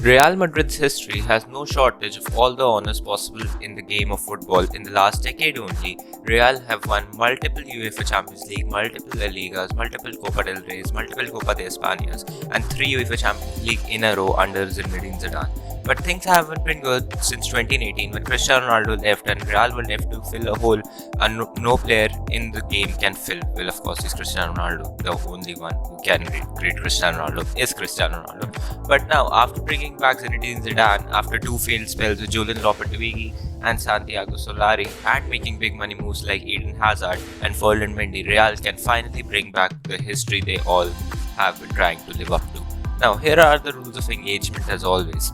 Real Madrid's history has no shortage of all the honors possible in the game of football. In the last decade only, Real have won multiple UEFA Champions League, multiple La Ligas, multiple Copa del Reys, multiple Copa de Españas, and 3 UEFA Champions League in a row under Zinedine Zidane. But things haven't been good since 2018 when Cristiano Ronaldo left and Real were left to fill a hole and no player in the game can fill. Well, of course, it's Cristiano Ronaldo. The only one who can great Cristiano Ronaldo is Cristiano Ronaldo. But now, after bringing back Zinedine Zidane, after 2 failed spells with Julian Lopetegui and Santiago Solari, and making big money moves like Eden Hazard and Ferland Mendy, Real can finally bring back the history they all have been trying to live up to. Now, here are the rules of engagement as always.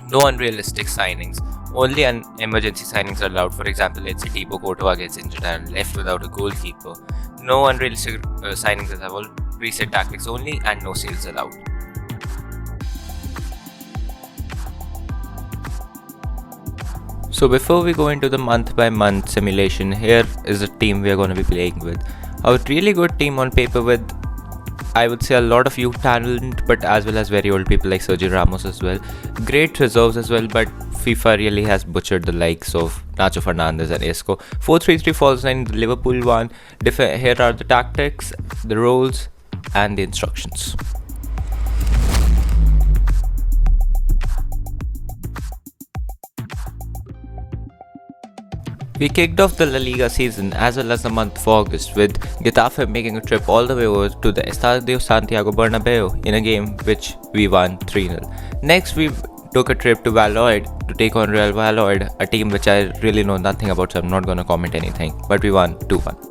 No unrealistic signings. Only emergency signings are allowed. For example, let's say Thibaut Courtois gets injured and left without a goalkeeper. No unrealistic signings as well. Preset tactics only and no sales allowed. So before we go into the month by month simulation, here is a team we are going to be playing with. A really good team on paper with, I would say, a lot of youth talent, but as well as very old people like Sergio Ramos as well. Great reserves as well, but FIFA really has butchered the likes of Nacho Fernandez and Isco. 4-3-3 false line, the Liverpool one. Here are the tactics, the roles, and the instructions. We kicked off the La Liga season as well as the month of August with Getafe making a trip all the way over to the Estadio Santiago Bernabeu in a game which we won 3-0. Next, we took a trip to Valladolid to take on Real Valladolid, a team which I really know nothing about, so I'm not going to comment anything, but we won 2-1.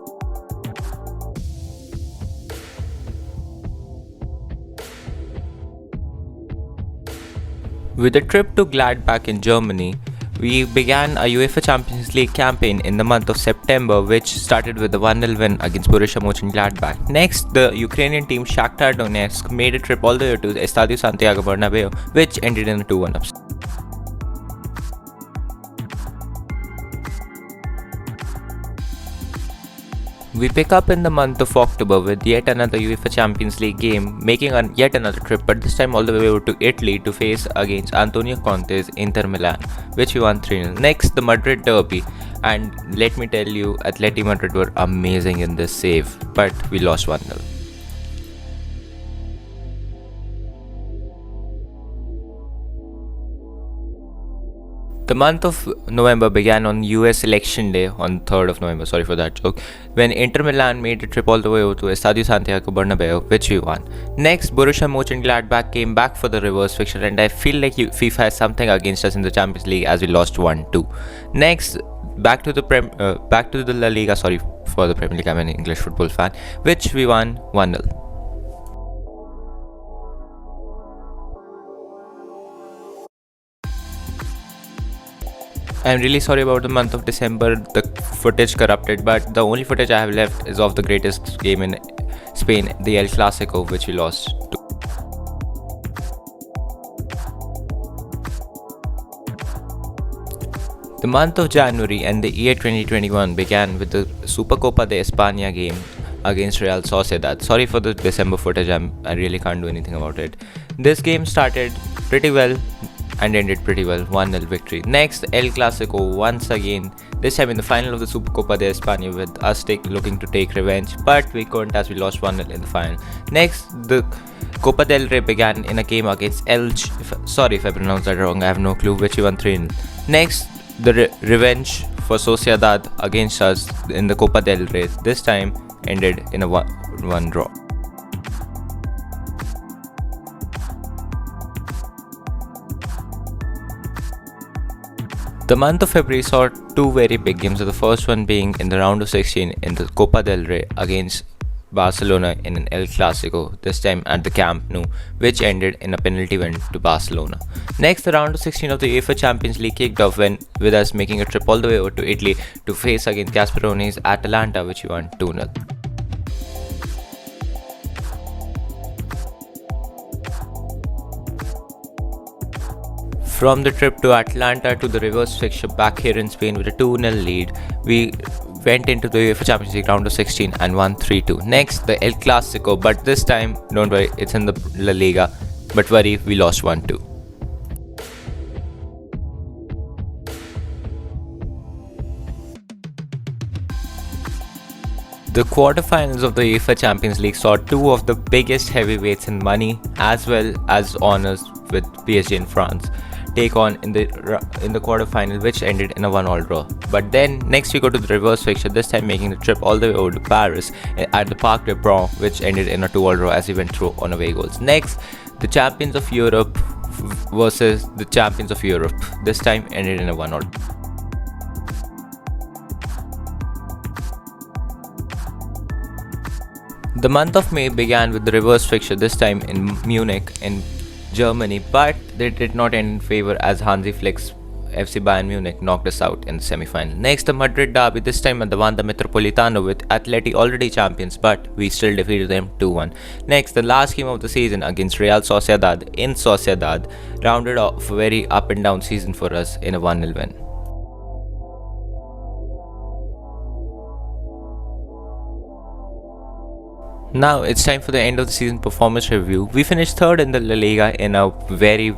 With a trip to Gladbach in Germany, we began a UEFA Champions League campaign in the month of September, which started with a 1-0 win against Borussia Mönchengladbach. Next, the Ukrainian team Shakhtar Donetsk made a trip all the way to the Estadio Santiago Bernabeu, which ended in a 2-1 upset. We pick up in the month of October with yet another UEFA Champions League game, making yet another trip, but this time all the way over to Italy to face against Antonio Conte's Inter Milan, which we won 3-0. Next, the Madrid derby, and let me tell you, Atleti Madrid were amazing in this save, but we lost 1-0. The month of November began on US Election Day on 3rd of November, sorry for that joke, when Inter Milan made a trip all the way over to Estadio Santiago Bernabeu, which we won. Next, Borussia Mönchengladbach came back for the reverse fixture, and I feel like FIFA has something against us in the Champions League as we lost 1-2. Next, back to the La Liga, sorry for the Premier League, I'm an English football fan, which we won 1-0. I'm really sorry about the month of December, the footage corrupted, but the only footage I have left is of the greatest game in Spain, the El Clasico, which we lost to. The month of January and the year 2021 began with the Supercopa de Espana game against Real Sociedad. Sorry for the December footage, I really can't do anything about it. This game started pretty well and ended pretty well, 1-0 victory. Next, El Clasico once again, this time in the final of the Supercopa de España, with us looking to take revenge, but we couldn't as we lost 1-0 in the final. Next, the Copa del Rey began in a game against Elche, sorry if I pronounced that wrong, I have no clue, which we won 3-0. Next, the revenge for Sociedad against us in the Copa del Rey, this time ended in a 1-1 draw. The month of February saw 2 very big games, the first one being in the round of 16 in the Copa del Rey against Barcelona in an El Clasico, this time at the Camp Nou, which ended in a penalty win to Barcelona. Next, the round of 16 of the UEFA Champions League kicked off with us making a trip all the way over to Italy to face against Gasperone's Atalanta, which we won 2-0. From the trip to Atlanta to the reverse fixture back here in Spain with a 2-0 lead, we went into the UEFA Champions League round of 16 and won 3-2. Next, the El Clasico, but this time, don't worry, it's in the La Liga, but worry, we lost 1-2. The quarterfinals of the UEFA Champions League saw two of the biggest heavyweights in money as well as honors with PSG in France take on in the quarterfinal, which ended in a 1-all draw. But then next we go to the reverse fixture, this time making the trip all the way over to Paris at the Parc des Princes, which ended in a 2-all draw as we went through on away goals. Next, the champions of Europe versus the champions of Europe, this time ended in a 1-all. The month of May began with the reverse fixture, this time in Munich in Germany, but they did not end in favor as Hansi Flick's FC Bayern Munich knocked us out in the semi-final. Next, the Madrid derby, this time at the Wanda Metropolitano with Atleti already champions, but we still defeated them 2-1. Next, the last game of the season against Real Sociedad in Sociedad rounded off a very up and down season for us in a 1-0 win. Now it's time for the end of the season performance review. We finished third in the La Liga in a very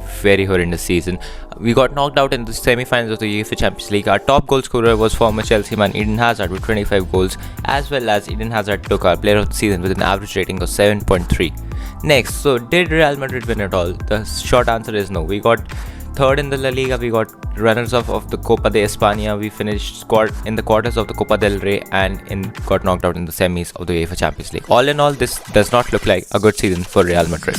horrendous season. We got knocked out in the semi-finals of the UEFA Champions League. Our top goal scorer was former Chelsea man Eden Hazard with 25 goals, as well as Eden Hazard took our player of the season with an average rating of 7.3. Next, so did Real Madrid win at all? The short answer is no. We got third in the La Liga, we got runners-up of the Copa de Espana, we finished in the quarters of the Copa del Rey and got knocked out in the semis of the UEFA Champions League. All in all, this does not look like a good season for Real Madrid.